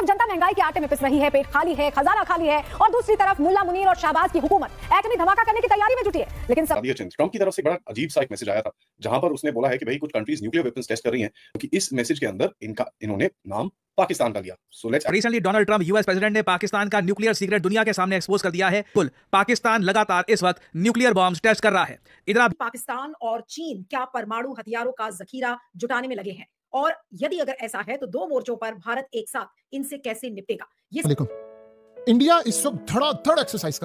तरफ जनता महंगाई के आटे में पिस रही है, पेट खाली है, खजाना खाली है, और दूसरी तरफ मुल्ला मुनीर और शहबाज की हुकूमत एटमी धमाका करने की तैयारी में जुटी है। लेकिन ट्रंप की तरफ से बड़ा अजीब सा एक मैसेज आया था, जहां पर उसने बोला है कि भाई कुछ कंट्रीज न्यूक्लियर वेपन्स टेस्ट कर रही हैं, क्योंकि इस मैसेज के अंदर इन्होंने नाम पाकिस्तान का लिया। Recently Donald Trump US president ने पाकिस्तान का न्यूक्लियर सीक्रेट दुनिया के सामने एक्सपोज कर दिया है। कुल पाकिस्तान लगातार इस वक्त न्यूक्लियर बॉम्ब्स टेस्ट कर रहा है। इधर पाकिस्तान और चीन क्या परमाणु हथियारों का जखीरा जुटाने में लगे हैं, और यदि अगर ऐसा है तो दो मोर्चों पर भारत एक साथ इनसे कैसे निपटेगा? ये इंडिया इस वक्त धड़ाधड़ एक्सरसाइज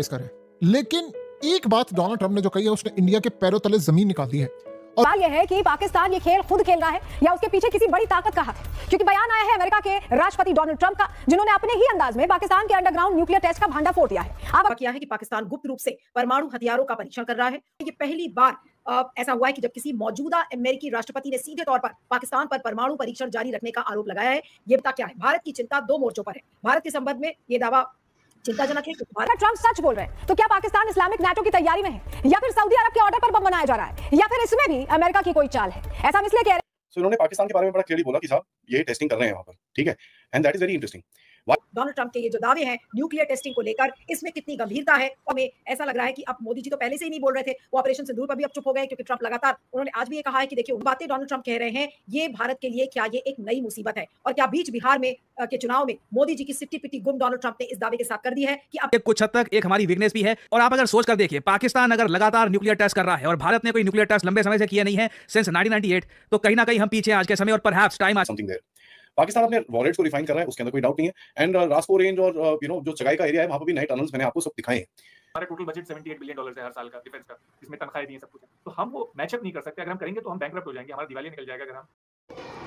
कर रहा है, लेकिन एक बात डोनाल्ड ट्रंप ने जो कही है उसने इंडिया के पैरों तले जमीन निकाल दी है। और सवाल यह है कि पाकिस्तान ये खेल खुद खेल रहा है या उसके पीछे किसी बड़ी ताकत का हाथ है, क्योंकि बयान आया है अमेरिका के राष्ट्रपति डोनाल्ड ट्रंप का, जिन्होंने अपने ही अंदाज में पाकिस्तान के अंडरग्राउंड न्यूक्लियर टेस्ट का भांडा फोड़ दिया है। अब किया है कि पाकिस्तान गुप्त रूप से परमाणु हथियारों का परीक्षण कर रहा है। ये पहली बार ऐसा हुआ है कि जब किसी मौजूदा अमेरिकी राष्ट्रपति ने सीधे तौर पर पाकिस्तान पर परमाणु परीक्षण जारी रखने का आरोप लगाया है। ये बता क्या है, भारत की चिंता दो मोर्चों पर है। भारत के संबंध में ये दावा चिंताजनक है। अगर ट्रंप सच बोल रहे हैं तो क्या पाकिस्तान इस्लामिक नाटो की तैयारी में है, या फिर सऊदी अरब के ऑर्डर पर बम बनाया जा रहा है, या फिर इसमें भी अमेरिका की कोई चाल है? ऐसा हम इसलिए कह रहे हैं। सो इन्होंने पाकिस्तान के बारे में बड़ा क्लियरली बोला कि साहब ये टेस्टिंग कर रहे हैं वहां पर, ठीक है, and that is very interesting. Donald Trump के ये जो दावे हैं न्यूक्लियर टेस्टिंग को लेकर, इसमें कितनी गंभीरता है? और हमें ऐसा लग रहा है कि अब मोदी जी तो पहले से ही नहीं बोल रहे थे, वो ऑपरेशन सिंदूर पर भी अब चुप हो गए, क्योंकि ट्रंप लगातार उन्होंने आज भी ये कहा है कि देखिए बातें डोनाल्ड ट्रंप कह रहे हैं ये भारत के लिए क्या ये एक नई मुसीबत है, और क्या बीच बिहार में के चुनाव में मोदी जी की सिट्टी पिट्टी गुम डोनाल्ड ट्रंप ने इस दावे के साथ कर दी है कि अब कुछ हद तक एक हमारी वीकनेस भी है। और आप अगर सोच कर देखिए, पाकिस्तान अगर लगातार न्यूक्लियर टेस्ट कर रहा है और भारत ने कोई न्यूक्लियर टेस्ट लंबे समय से किया नहीं है सिंस 1998, तो कहीं ना कहीं हम पीछे आज के समय, और परहैप्स टाइम आज समथिंग देयर। पाकिस्तान अपने वॉलेट्स को रिफाइन कर रहा है, उसके अंदर कोई डाउट नहीं है। एंड रास्को रेंज और जो चगाई का एरिया है वहां पर भी नए टनल्स मैंने आपको सब दिखाए हैं। हमारा टोटल बजट $78 बिलियन है हर साल का डिफेंस का, इसमें तनख्वाहें दी हैं, सब कुछ है। तो हम वो मैचअप नहीं कर सकते। अगर हम करेंगे तो हम बैंकरप्ट हो जाएंगे, हमारा दिवालिया निकल जाएगा। अगर हम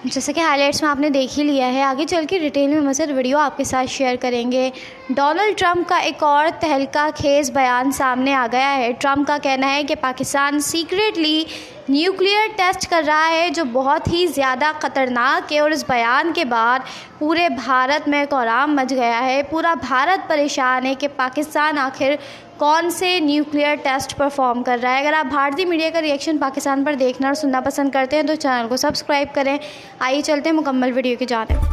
जैसे कि हाइलाइट्स में आपने देख ही लिया है, आगे चल के डिटेल में मज़ेद वीडियो आपके साथ शेयर करेंगे। डोनाल्ड ट्रंप का एक और तहलका खेज बयान सामने आ गया है। ट्रंप का कहना है कि पाकिस्तान सीक्रेटली न्यूक्लियर टेस्ट कर रहा है, जो बहुत ही ज़्यादा ख़तरनाक है। और इस बयान के बाद पूरे भारत में कोहराम मच गया है। पूरा भारत परेशान है कि पाकिस्तान आखिर कौन से न्यूक्लियर टेस्ट परफॉर्म कर रहा है। अगर आप भारतीय मीडिया का रिएक्शन पाकिस्तान पर देखना और सुनना पसंद करते हैं तो चैनल को सब्सक्राइब करें। आइए चलते हैं मुकम्मल वीडियो की जानिब।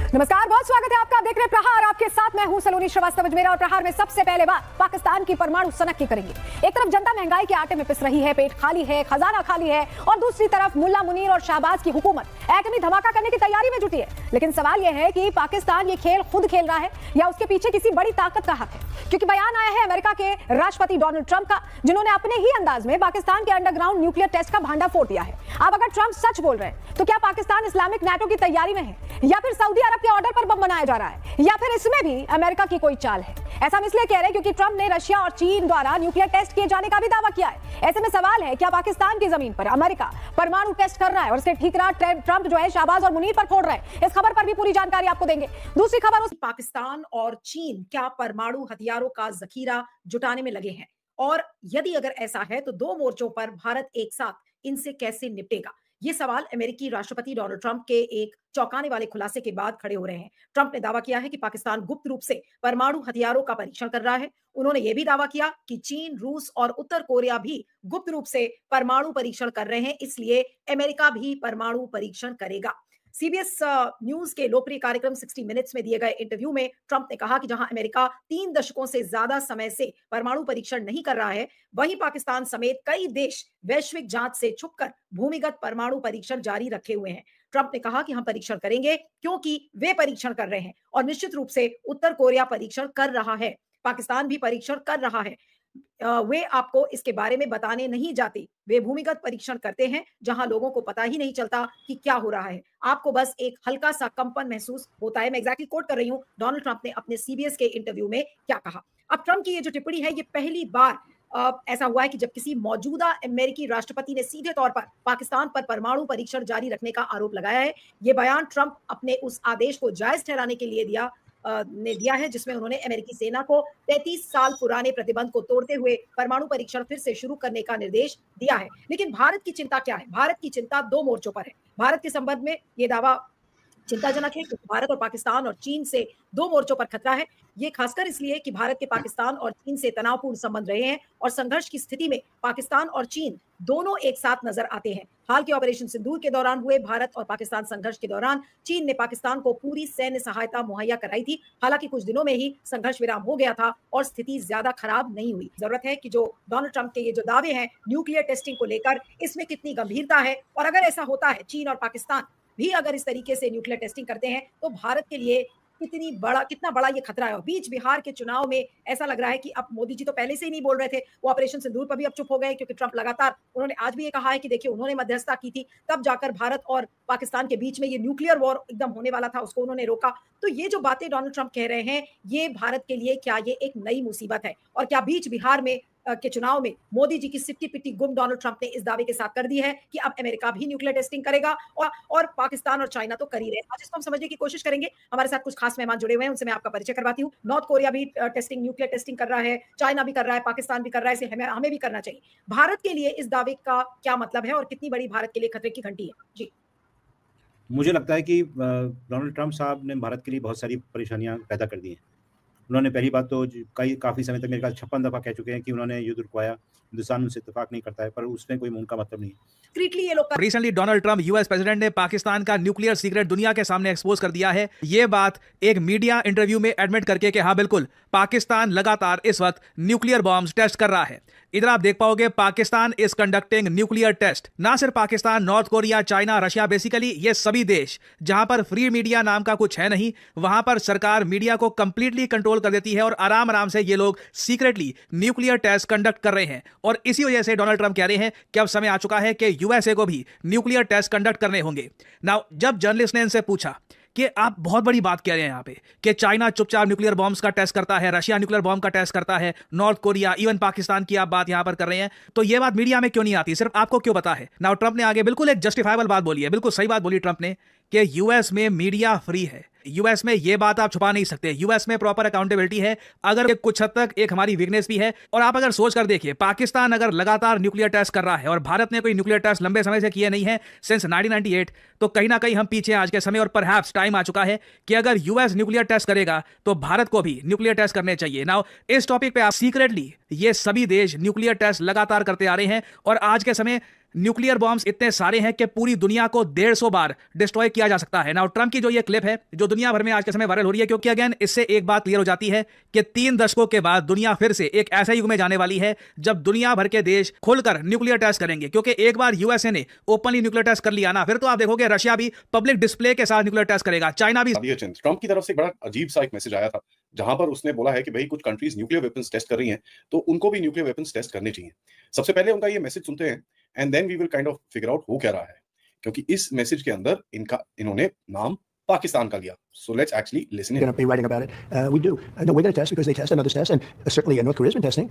नमस्कार, बहुत स्वागत है आपका। आप देख रहे हैं प्रहार, आपके साथ मैं हूं सलोनी श्रीवास्तव अजमेरा। और प्रहार में सबसे पहले बात पाकिस्तान की परमाणु सनक की करेंगे। एक तरफ जनता महंगाई के आटे में पिस रही है, पेट खाली है, खजाना खाली है, और दूसरी तरफ मुल्ला मुनीर और शहबाज की हुकूमत एटमी धमाका करने की तैयारी में जुटी है। लेकिन सवाल यह है कि पाकिस्तान ये खेल खुद खेल रहा है या उसके पीछे किसी बड़ी ताकत का हाथ है, क्योंकि बयान आया है अमेरिका के राष्ट्रपति डोनाल्ड ट्रंप का, जिन्होंने अपने ही अंदाज में पाकिस्तान के अंडरग्राउंड न्यूक्लियर टेस्ट का भांडा फोड़ दिया है। अब अगर ट्रंप सच बोल रहे हैं तो क्या पाकिस्तान इस्लामिक नाटो की तैयारी में है, या फिर सऊदी अरब के ऑर्डर पर बम बनाया जा रहा है, या फिर इसमें भी अमेरिका की कोई चाल है? ऐसा हम इसलिए कह रहे हैं क्योंकि ट्रंप ने रशिया और चीन द्वारा न्यूक्लियर टेस्ट किए जाने का भी दावा किया है। ऐसे में सवाल है, क्या पाकिस्तान की जमीन पर अमेरिका परमाणु टेस्ट कर रहा है और उसके ठीकरा ट्रंप जो है शहबाज और मुनीर पर फोड़ रहा है? इस खबर पर भी पूरी जानकारी आपको देंगे। दूसरी खबर, पाकिस्तान और चीन क्या परमाणु हथियारों का जखीरा जुटाने में लगे हैं, और यदि अगर ऐसा है तो दो मोर्चों पर भारत एक साथ इनसे कैसे निपटेगा? ये सवाल अमेरिकी राष्ट्रपति डोनाल्ड ट्रंप के एक चौंकाने वाले खुलासे के बाद खड़े हो रहे हैं। ट्रंप ने दावा किया है कि पाकिस्तान गुप्त रूप से परमाणु हथियारों का परीक्षण कर रहा है। उन्होंने यह भी दावा किया कि चीन, रूस और उत्तर कोरिया भी गुप्त रूप से परमाणु परीक्षण कर रहे हैं, इसलिए अमेरिका भी परमाणु परीक्षण करेगा। सीबीएस न्यूज के लोकप्रिय कार्यक्रम 60 मिनट्स में दिए गए इंटरव्यू में ट्रंप ने कहा कि जहां अमेरिका 3 दशकों से ज्यादा समय से परमाणु परीक्षण नहीं कर रहा है, वहीं पाकिस्तान समेत कई देश वैश्विक जांच से छुपकर भूमिगत परमाणु परीक्षण जारी रखे हुए हैं। ट्रंप ने कहा कि हम परीक्षण करेंगे क्योंकि वे परीक्षण कर रहे हैं, और निश्चित रूप से उत्तर कोरिया परीक्षण कर रहा है, पाकिस्तान भी परीक्षण कर रहा है। वे आपको इसके बारे में बताने नहीं जाते। वे भूमिगत परीक्षण करते हैं जहां लोगों को पता ही नहीं चलता कि क्या हो रहा है। आपको बस एक हल्का सा कंपन महसूस होता है। मैं एग्जैक्टली कोट कर रही हूं डोनाल्ड ट्रंप ने अपने सीबीएस के इंटरव्यू में क्या कहा। अब ट्रंप की ये जो टिप्पणी है, ये पहली बार ऐसा हुआ है कि जब किसी मौजूदा अमेरिकी राष्ट्रपति ने सीधे तौर पर पाकिस्तान पर परमाणु परीक्षण जारी रखने का आरोप लगाया है। ये बयान ट्रंप अपने उस आदेश को जायज ठहराने के लिए दिया है जिसमें उन्होंने अमेरिकी सेना को 33 साल पुराने प्रतिबंध को तोड़ते हुए परमाणु परीक्षण फिर से शुरू करने का निर्देश दिया है। लेकिन भारत की चिंता क्या है? भारत की चिंता दो मोर्चों पर है। भारत के संबंध में ये दावा चिंताजनक है क्योंकि भारत और पाकिस्तान और चीन से दो मोर्चों पर खतरा है। ये खासकर इसलिए कि भारत के पाकिस्तान और चीन से तनावपूर्ण संबंध रहे हैं और संघर्ष की स्थिति में पाकिस्तान और चीन दोनों एक साथ नजर आते हैं। हाल के ऑपरेशन सिंदूर के दौरान हुए भारत और पाकिस्तान संघर्ष के दौरान चीन ने पाकिस्तान को पूरी सैन्य सहायता मुहैया कराई थी। हालांकि कुछ दिनों में ही संघर्ष विराम हो गया था और स्थिति ज्यादा खराब नहीं हुई। जरूरत है कि जो डोनाल्ड ट्रंप के ये जो दावे हैं न्यूक्लियर टेस्टिंग को लेकर, इसमें कितनी गंभीरता है, और अगर ऐसा होता है, चीन और पाकिस्तान भी अगर इस तरीके से न्यूक्लियर टेस्टिंग करते हैं तो भारत के लिए कितना बड़ा ये खतरा है। और बीच बिहार के चुनाव में ऐसा लग रहा है कि अब मोदी जी तो पहले से ही नहीं बोल रहे थे, वो ऑपरेशन सिंदूर पर भी अब चुप हो गए क्योंकि ट्रंप लगातार, उन्होंने आज भी ये कहा है कि देखिए उन्होंने मध्यस्थता की थी, तब जाकर भारत और पाकिस्तान के बीच में ये न्यूक्लियर वॉर एकदम होने वाला था, उसको उन्होंने रोका। तो ये जो बातें डोनाल्ड ट्रंप कह रहे हैं, ये भारत के लिए क्या ये एक नई मुसीबत है? और क्या बीच बिहार में के चुनाव में मोदी जी की सिट्टी पिट्टी गुम डोनाल्ड ट्रंप ने इस दावे के साथ कर दी है कि अब अमेरिका भी न्यूक्लियर टेस्टिंग करेगा और पाकिस्तान और चाइना तो कर ही रहे हैं। आज इसको हम समझने की कोशिश करेंगे। हमारे साथ कुछ खास मेहमान जुड़े हुए हैं, उनसे मैं आपका परिचय करवाती हूँ। नॉर्थ कोरिया भी न्यूक्लियर टेस्टिंग कर रहा है, चाइना भी कर रहा है, पाकिस्तान भी कर रहा है, इसे हमें भी करना चाहिए। भारत के लिए इस दावे का क्या मतलब है और कितनी बड़ी भारत के लिए खतरे की घंटी है? जी, मुझे लगता है कि डोनाल्ड ट्रंप साहब ने भारत के लिए बहुत सारी परेशानियां पैदा कर दी हैं। उन्होंने पहली बात तो काफ़ी समय तक मेरे ख्याल 56 दफ़ा कह चुके हैं कि उन्होंने युद्ध रुकवाया, हिंदुस्तान उनसे इत्तेफाक नहीं करता है, पर उसमें कोई उनका मतलब नहीं है। Recently Donald Trump US president ने पाकिस्तान का न्यूक्लियर सीक्रेट दुनिया के सामने एक्सपोज कर दिया है। ये बात एक मीडिया इंटरव्यू में एडमिट करके कि हाँ बिल्कुल पाकिस्तान लगातार इस वक्त न्यूक्लियर बॉम्ब्स टेस्ट कर रहा है। इधर आप देख पाओगे Pakistan is conducting nuclear test. ना सिर्फ Pakistan, North Korea, China, Russia, basically ये सभी देश जहां पर फ्री मीडिया नाम का कुछ है नहीं, वहां पर सरकार मीडिया को कंप्लीटली कंट्रोल कर देती है और आराम आराम से ये लोग सीक्रेटली न्यूक्लियर टेस्ट कंडक्ट कर रहे हैं। और इसी वजह से डोनाल्ड ट्रंप कह रहे हैं कि अब समय आ चुका है कि यूएसए को भी न्यूक्लियर टेस्ट कंडक्ट करने होंगे। नाउ जब जर्नलिस्ट ने इनसे पूछा कि आप बहुत बड़ी बात कह रहे हैं यहाँ पे कि चाइना चुपचाप न्यूक्लियर बॉम्ब्स का टेस्ट करता है, रशिया न्यूक्लियर बॉम्ब का टेस्ट करता है, नॉर्थ कोरिया, इवन पाकिस्तान की आप बात यहाँ पर कर रहे हैं, तो ये बात मीडिया में क्यों नहीं आती, सिर्फ आपको क्यों पता है? नाउ ट्रंप ने आगे बिल्कुल एक जस्टिफाइबल बात बोली है, बिल्कुल सही बात बोली ट्रंप ने कि यूएस में मीडिया फ्री है। यूएस में ये बात आप छुपा नहीं सकते, यूएस में प्रॉपर अकाउंटेबिलिटी है। अगर कुछ हद तक एक हमारी वीकनेस भी है। और आप अगर सोच कर देखिए, पाकिस्तान अगर लगातार न्यूक्लियर टेस्ट कर रहा है और भारत ने कोई न्यूक्लियर टेस्ट लंबे समय से किए नहीं है सिंस 1998, तो कहीं ना कहीं हम पीछे आज के समय और परहैप्स टाइम आ चुका है कि अगर यूएस न्यूक्लियर टेस्ट करेगा तो भारत को भी न्यूक्लियर टेस्ट करने चाहिए। नाउ इस टॉपिक पे आप सीक्रेटली ये सभी देश न्यूक्लियर टेस्ट लगातार करते आ रहे हैं और आज के समय न्यूक्लियर बॉम्ब्स इतने सारे हैं कि पूरी दुनिया को 150 बार डिस्ट्रॉय किया जा सकता है। नाउ ट्रंप की जो ये क्लिप है जो दुनिया भर में आज के समय वायरल हो रही है, क्योंकि अगेन इससे एक बात क्लियर हो जाती है कि 3 दशकों के बाद दुनिया फिर से एक ऐसे युग में जाने वाली है जब दुनिया भर के देश खुलकर न्यूक्लियर टेस्ट करेंगे। क्योंकि एक बार यूएसए ने ओपनली न्यूक्लियर टेस्ट कर लिया ना, फिर तो आप देखोगे रशिया भी पब्लिक डिस्प्ले के साथ न्यूक्लियर टेस्ट करेगा, चाइना भी। ट्रंप की तरफ से बड़ा अजीब सा एक मैसेज आया था जहां पर उसने बोला है कि भाई कुछ कंट्रीज न्यूक्लियर वेपन्स टेस्ट कर रही हैं तो उनको भी न्यूक्लियर वेपन्स टेस्ट करने चाहिए। सबसे पहले उनका ये मैसेज सुनते हैं and then we will kind of figure out हो क्या रहा है, क्योंकि इस मैसेज के अंदर इन्होंने नाम पाकिस्तान का लिया। So let's actually listen in. Going to be writing about it. We do. No, we're going to test because they test and others test, and certainly North Korea's been testing.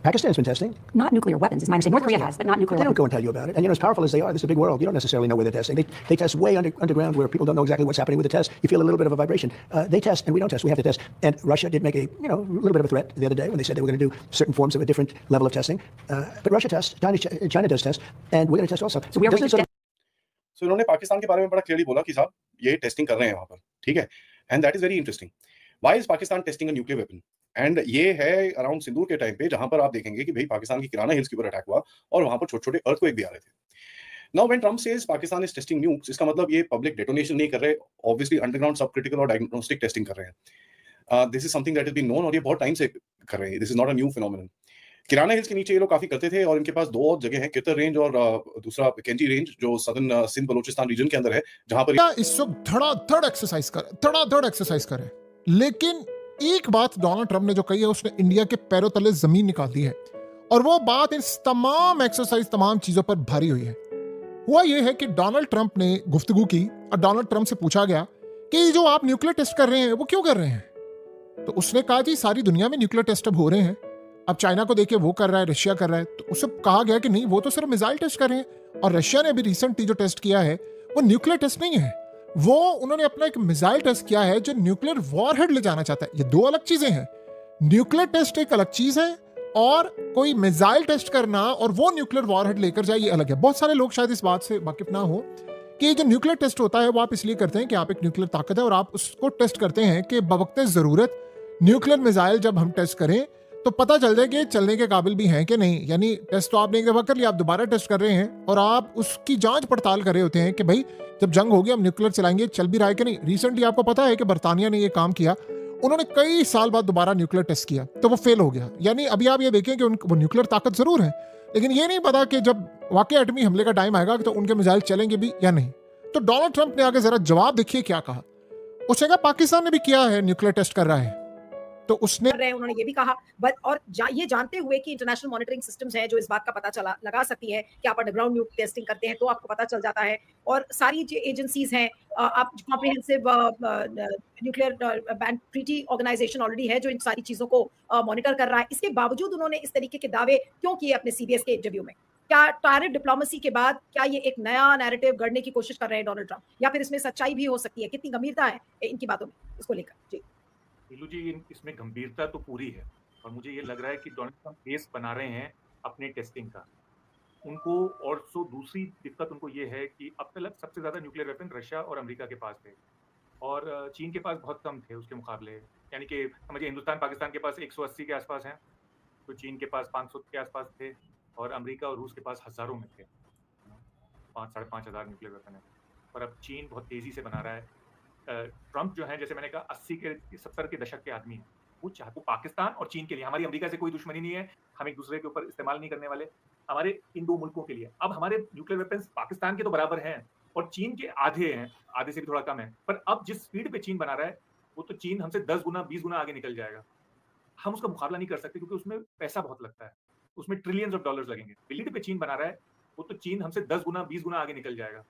Pakistan's been testing. Not nuclear weapons, is my understanding. North Korea has, but not nuclear They don't weapons. go and tell you about it. And as powerful as they are, this is a big world. You don't necessarily know where they're testing. They test way underground where people don't know exactly what's happening with the test. You feel a little bit of a vibration. They test and we don't test. We have to test. And Russia did make a little bit of a threat the other day when they said they were going to do certain forms of a different level of testing. But Russia tests. China does test, and we're going to test also. So we are going to So इन्होंने पाकिस्तान के बारे में बड़ा clearly बोला कि साहब ये testing कर रहे हैं वहां पर, ठीक है, and that is very interesting. Why is Pakistan testing a nuclear weapon? And ये है अराउंड सिंदूर के टाइम पे जहां पर आप देखेंगे कि भाई पाकिस्तान की किराना हिल्स के ऊपर अटैक हुआ और वहां पर छोटे-छोटे अर्थक्वेक भी आ रहे थे। Now when Trump says Pakistan is testing nukes, इसका मतलब ये पब्लिक डेटोनेशन नहीं कर रहे, ऑब्वियसली अंडरग्राउंड सब क्रिटिकल और डायग्नोस्टिक टेस्टिंग कर रहे हैं। This is something that has been known और ये बहुत टाइम से कर रहे हैं। This is not a new phenomenon. Kirana Hills के नीचे ये लोग काफी करते थे और इनके पास 2 और जगह हैं, कितर रेंज और दूसरा केंजी रेंज जो सदर्न सिंध बलूचिस्तान रीजन के अंदर है, जहां पर इस वक्त धड़ाधड़ एक्सरसाइज करे। लेकिन एक बात डोनाल्ड ट्रंप ने जो कही है उसने इंडिया के पैरों तले जमीन निकाल दी है और वो बात इन तमाम एक्सरसाइज तमाम चीजों पर भारी हुई है। हुआ ये है कि डोनाल्ड ट्रंप ने गुफ्तगू की और डोनाल्ड ट्रंप से पूछा गया कि जो आप न्यूक्लियर टेस्ट कर रहे हैं वो क्यों कर रहे हैं? तो उसने कहा जी सारी दुनिया में न्यूक्लियर टेस्ट अब हो रहे हैं, अब चाइना को देखिए वो कर रहा है, रशिया कर रहा है। तो उससे कहा गया कि नहीं वो तो सिर्फ मिसाइल टेस्ट कर रहे हैं और रशिया ने अभी रिसेंटली जो टेस्ट किया है वो न्यूक्लियर टेस्ट नहीं है, वो उन्होंने अपना एक मिसाइल टेस्ट किया है जो न्यूक्लियर वॉरहेड ले जाना चाहता है। ये 2 अलग चीजें हैं। न्यूक्लियर टेस्ट एक अलग चीज है और कोई मिसाइल टेस्ट करना और वो न्यूक्लियर वॉरहेड लेकर जाए ये अलग है। बहुत सारे लोग शायद इस बात से वाकिफ ना हो कि जो न्यूक्लियर टेस्ट होता है वो आप इसलिए करते हैं कि आप एक न्यूक्लियर ताकत है और आप उसको टेस्ट करते हैं कि बवक्त ज़रूरत न्यूक्लियर मिसाइल जब हम टेस्ट करें तो पता चल जाए कि चलने के काबिल भी हैं कि नहीं। यानी टेस्ट तो आपने एक दफ़ा कर लिया, आप दोबारा टेस्ट कर रहे हैं और आप उसकी जांच पड़ताल कर रहे होते हैं कि भाई जब जंग होगी हम न्यूक्लियर चलाएंगे, चल भी रहा है कि नहीं। रिसेंटली आपको पता है कि बरतानिया ने ये काम किया, उन्होंने कई साल बाद दोबारा न्यूक्लियर टेस्ट किया तो वो फेल हो गया। यानी अभी आप ये देखें कि वो न्यूक्लियर ताकत जरूर है, लेकिन ये नहीं पता कि जब वाकई एटमी हमले का टाइम आएगा तो उनके मिसाइल चलेंगे भी या नहीं। तो डोनाल्ड ट्रंप ने आगे जरा जवाब देखिए क्या कहा। उसने कहा पाकिस्तान ने भी किया है, न्यूक्लियर टेस्ट कर रहा है। तो उसने उन्होंने ये भी कहा और ये जानते हुए कि इंटरनेशनल मॉनिटरिंग सिस्टम्स हैं जो इस बात का पता लगा सकती है कि आप अंडरग्राउंड न्यूक टेस्टिंग करते हैं तो आपको पता चल जाता है। और सारी जो एजेंसीज हैं, आप comprehensive nuclear ban treaty organisation already है जो इन सारी चीजों को मॉनिटर कर रहा है। इसके बावजूद उन्होंने इस तरीके के दावे क्यों किए अपने CBS के इंटरव्यू में? क्या टारगेट डिप्लोमेसी के बाद क्या ये एक नया नैरेटिव गढ़ने की कोशिश कर रहे हैं डोनाल्ड ट्रंप, या फिर इसमें सच्चाई भी हो सकती है? कितनी गंभीरता है इनकी बातों में, इसको लेकर? जी नीलू जी, इसमें गंभीरता तो पूरी है और मुझे ये लग रहा है कि डोनाल्ड ट्रंप केस बना रहे हैं अपने टेस्टिंग का उनको। और सो दूसरी दिक्कत उनको ये है कि अब तक सबसे ज़्यादा न्यूक्लियर वेपन रशिया और अमेरिका के पास थे और चीन के पास बहुत कम थे उसके मुकाबले। यानी कि समझिए हिंदुस्तान पाकिस्तान के पास 180 के आसपास हैं, तो चीन के पास 500 के आसपास थे और अमेरिका और रूस के पास हज़ारों में थे, 5,000-5,500 न्यूक्लियर वेपन है। और अब चीन बहुत तेज़ी से बना रहा है। ट्रंप जो है, जैसे मैंने कहा, 80 के 70 के दशक के आदमी है। वो चाहते पाकिस्तान और चीन के लिए, हमारी अमेरिका से कोई दुश्मनी नहीं है, हम एक दूसरे के ऊपर इस्तेमाल नहीं करने वाले, हमारे इन दो मुल्कों के लिए। अब हमारे न्यूक्लियर वेपन्स पाकिस्तान के तो बराबर हैं और चीन के आधे हैं, आधे से भी थोड़ा कम है। पर अब जिस स्पीड पे चीन बना रहा है वो तो चीन हमसे 10 गुना 20 गुना आगे निकल जाएगा। हम उसका मुकाबला नहीं कर सकते क्योंकि उसमें पैसा बहुत लगता है, उसमें ट्रिलियंस ऑफ डॉलर्स लगेंगे। स्पीड पे चीन बना रहा है वो तो चीन हमसे 10 गुना 20 गुना आगे निकल जाएगा।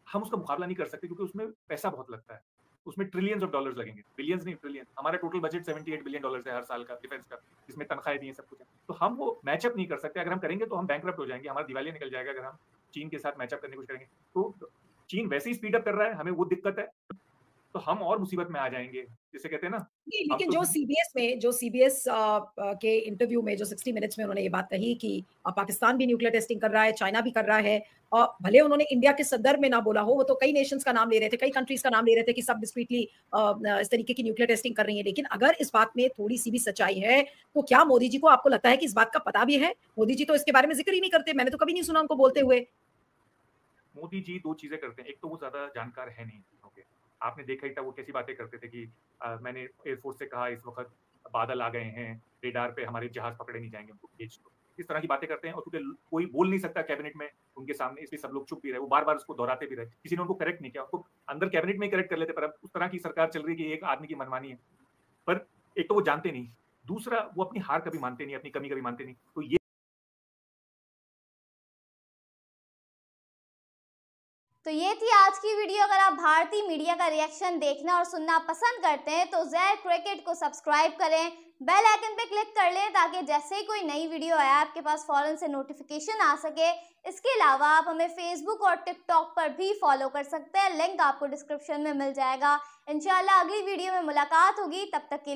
हम उसका मुकाबला नहीं कर सकते क्योंकि उसमें पैसा बहुत लगता है, उसमें ट्रिलियंस ऑफ डॉलर्स लगेंगे, बिलियंस नहीं ट्रिलियन। हमारा टोटल बजट $78 बिलियन है हर साल का डिफेंस का, जिसमें तनख्वाहें दी हैं, सब कुछ है। तो हम वो मैचअप नहीं कर सकते। अगर हम करेंगे तो हम बैंकरप्ट हो जाएंगे, हमारा दिवालिया निकल जाएगा अगर हम चीन के साथ मैचअप करने की कोशिश करेंगे। तो चीन वैसे ही स्पीड अप कर रहा है, हमें वो दिक्कत है, तो हम और मुसीबत में आ जाएंगे, जिसे कहते हैं ना। लेकिन जो CBS के इंटरव्यू में जो 60 मिनट्स में उन्होंने ये बात कही कि पाकिस्तान भी न्यूक्लियर टेस्टिंग कर रहा है, चाइना भी कर रहा है, भले उन्होंने इंडिया के संदर्भ में ना बोला हो, वो तो कई नेशंस का नाम ले रहे थे, कई कंट्रीज का नाम ले रहे थे कि सब डिस्क्रीटली इस तरीके की न्यूक्लियर टेस्टिंग कर रही है। लेकिन अगर इस बात में थोड़ी सी भी सच्चाई है तो क्या मोदी जी को, आपको लगता है कि इस बात का पता भी है? मोदी जी तो इसके बारे में जिक्र ही नहीं करते, मैंने तो कभी नहीं सुना उनको बोलते हुए। मोदी जी दो चीजें करते हैं, एक तो वो ज्यादा जानकार है नहीं चीजों के। आपने देखा ही था वो कैसी बातें करते थे कि मैंने एयरफोर्स से कहा इस वक्त बादल आ गए हैं, रेडार पे हमारे जहाज पकड़े नहीं जाएंगे, उनको भेज दो। इस तरह की बातें करते हैं और क्योंकि कोई बोल नहीं सकता कैबिनेट में उनके सामने, इसलिए सब लोग चुप भी रहे। वो बार बार उसको दोहराते भी रहे, किसी ने उनको करेक्ट नहीं किया। उसको अंदर कैबिनेट में करेक्ट कर लेते, पर अब उस तरह की सरकार चल रही है कि एक आदमी की मनमानी है। पर एक तो वो जानते नहीं, दूसरा वो अपनी हार कभी मानते नहीं, अपनी कमी कभी मानते नहीं। तो ये तो ये थी आज की वीडियो। अगर आप भारतीय मीडिया का रिएक्शन देखना और सुनना पसंद करते हैं तो ज़ेर क्रिकेट को सब्सक्राइब करें, बेल आइकन पे क्लिक कर लें ताकि जैसे ही कोई नई वीडियो आए आपके पास फौरन से नोटिफिकेशन आ सके। इसके अलावा आप हमें फेसबुक और टिकटॉक पर भी फॉलो कर सकते हैं, लिंक आपको डिस्क्रिप्शन में मिल जाएगा। इंशाल्लाह अगली वीडियो में मुलाकात होगी, तब तक के लिए